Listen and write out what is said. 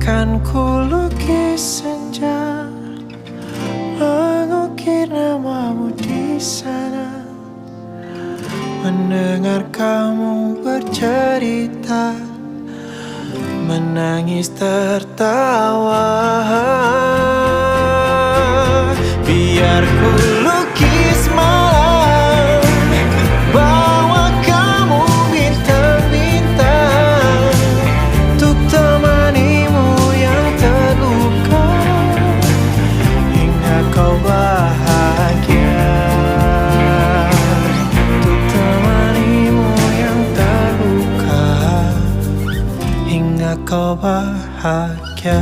Kan ku lukis senja, mengukir namamu di sana, mendengar kamu bercerita, menangis tertawa. Biar ku lukis malam, bawa kamu bintang-bintang, untuk temanimu yang terluka, hingga kau bahagia. Untuk temanimu yang terluka, hingga kau bahagia.